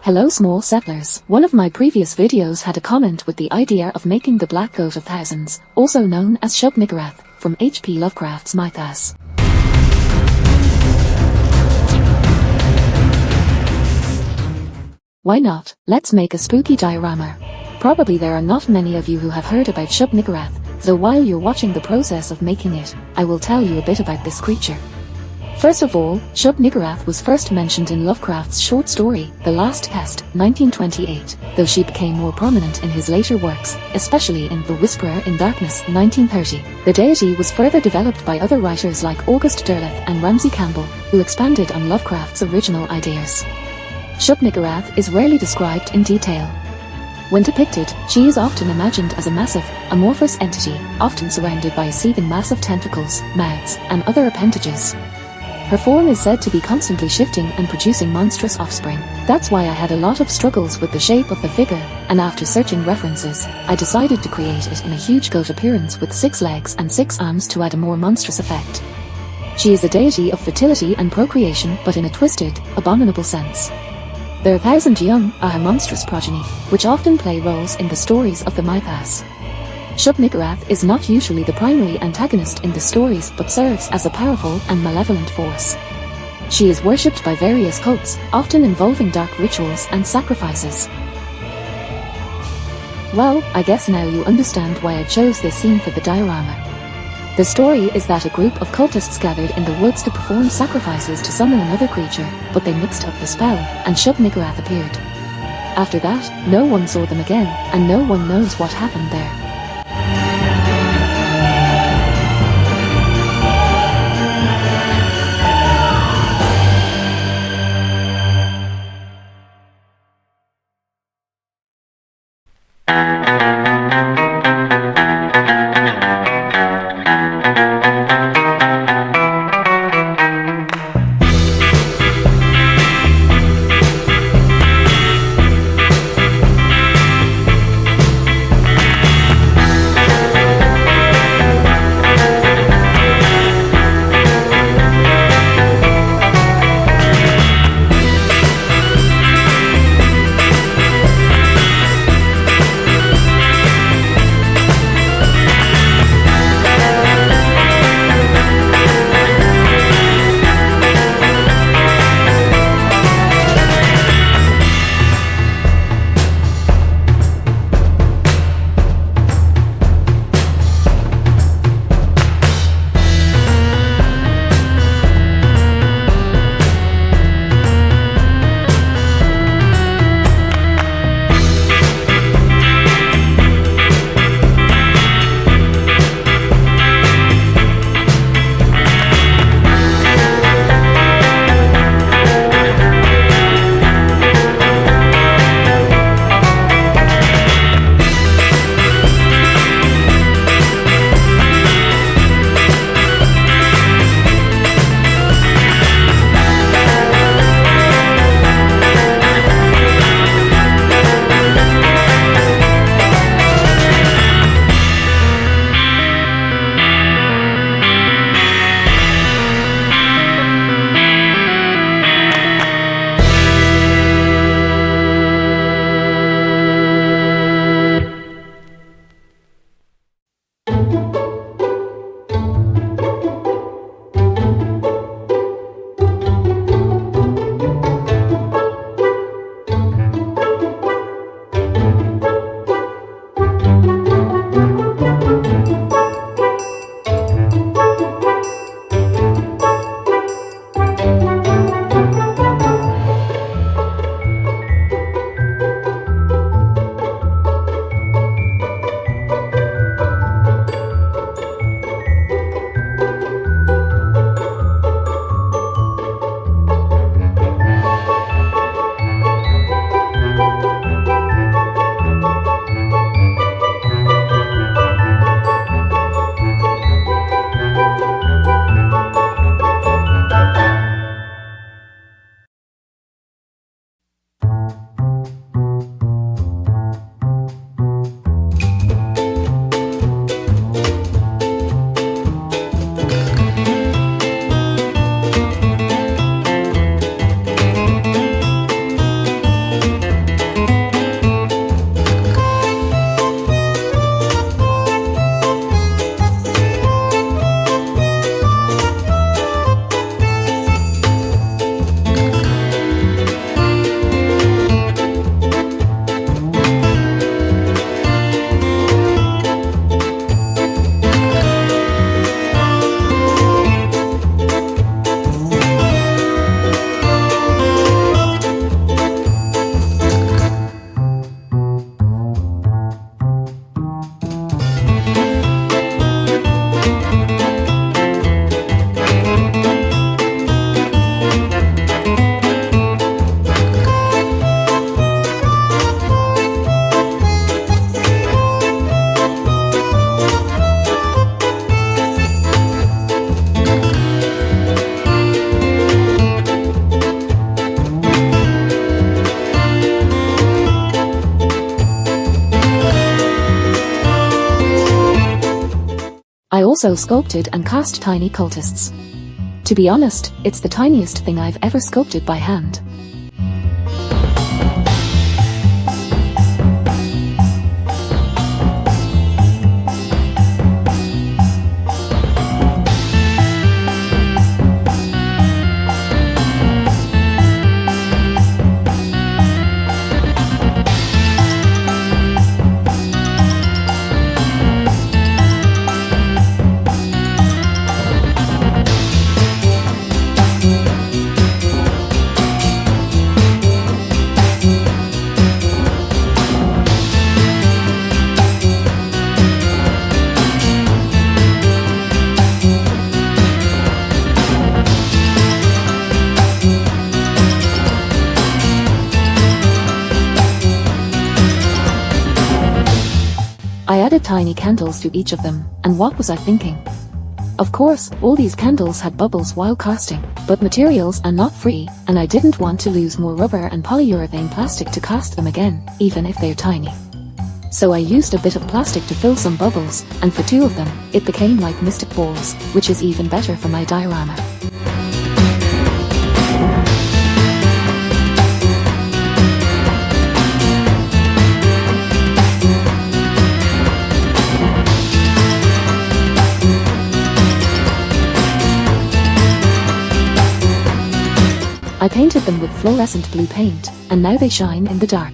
Hello small settlers. One of my previous videos had a comment with the idea of making the Black Goat of Thousands, also known as Shub-Niggurath, from H.P. Lovecraft's mythos. Why not? Let's make a spooky diorama. Probably there are not many of you who have heard about Shub-Niggurath, so while you're watching the process of making it, I will tell you a bit about this creature. First of all, Shub-Niggurath was first mentioned in Lovecraft's short story, The Last Test, 1928, though she became more prominent in his later works, especially in The Whisperer in Darkness, 1930. The deity was further developed by other writers like August Derleth and Ramsey Campbell, who expanded on Lovecraft's original ideas. Shub-Niggurath is rarely described in detail. When depicted, she is often imagined as a massive, amorphous entity, often surrounded by a seething mass of tentacles, mouths, and other appendages. Her form is said to be constantly shifting and producing monstrous offspring. That's why I had a lot of struggles with the shape of the figure, and after searching references, I decided to create it in a huge goat appearance with 6 legs and 6 arms to add a more monstrous effect. She is a deity of fertility and procreation, but in a twisted, abominable sense. Their 1,000 young are her monstrous progeny, which often play roles in the stories of the mythos. Shub-Niggurath is not usually the primary antagonist in the stories but serves as a powerful and malevolent force. She is worshipped by various cults, often involving dark rituals and sacrifices. Well, I guess now you understand why I chose this scene for the diorama. The story is that a group of cultists gathered in the woods to perform sacrifices to summon another creature, but they mixed up the spell, and Shub-Niggurath appeared. After that, no one saw them again, and no one knows what happened there. also sculpted and cast tiny cultists. To be honest, it's the tiniest thing I've ever sculpted by hand. I added tiny candles to each of them, and what was I thinking? Of course, all these candles had bubbles while casting, but materials are not free, and I didn't want to lose more rubber and polyurethane plastic to cast them again, even if they're tiny. So I used a bit of plastic to fill some bubbles, and for 2 of them, it became like mystic balls, which is even better for my diorama. I painted them with fluorescent blue paint, and now they shine in the dark.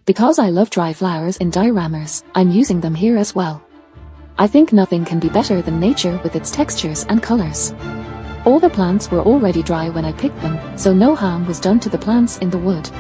Because I love dry flowers in dioramas, I'm using them here as well. I think nothing can be better than nature with its textures and colors. All the plants were already dry when I picked them, so no harm was done to the plants in the wood.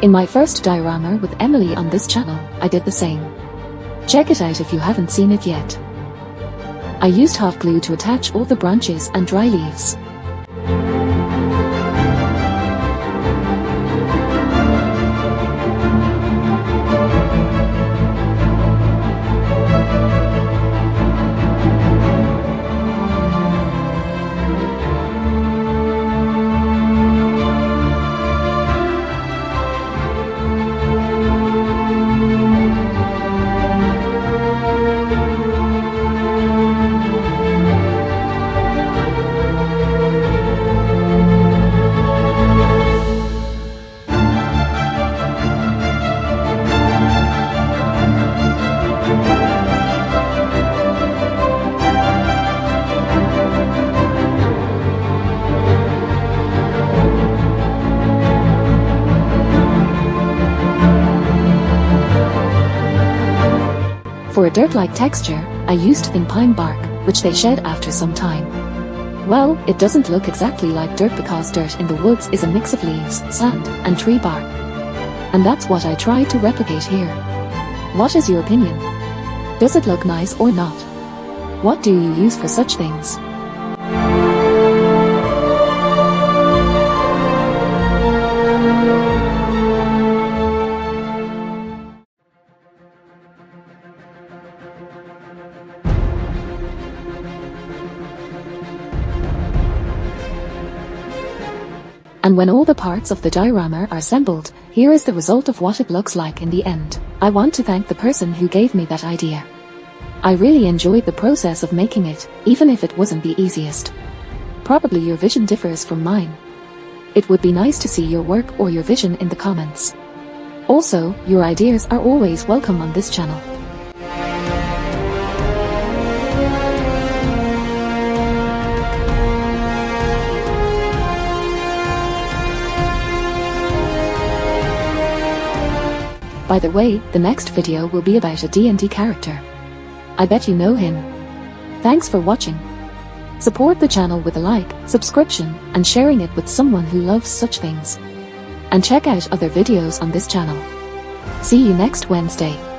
In my first diorama with Emily on this channel, I did the same. Check it out if you haven't seen it yet. I used hot glue to attach all the branches and dry leaves. For a dirt-like texture, I used thin pine bark, which they shed after some time. Well, it doesn't look exactly like dirt because dirt in the woods is a mix of leaves, sand, and tree bark. And that's what I tried to replicate here. What is your opinion? Does it look nice or not? What do you use for such things? And when all the parts of the diorama are assembled, here is the result of what it looks like in the end. I want to thank the person who gave me that idea. I really enjoyed the process of making it, even if it wasn't the easiest. Probably your vision differs from mine. It would be nice to see your work or your vision in the comments. Also, your ideas are always welcome on this channel. By the way, the next video will be about a D&D character. I bet you know him. Thanks for watching. Support the channel with a like, subscription, and sharing it with someone who loves such things. And check out other videos on this channel. See you next Wednesday.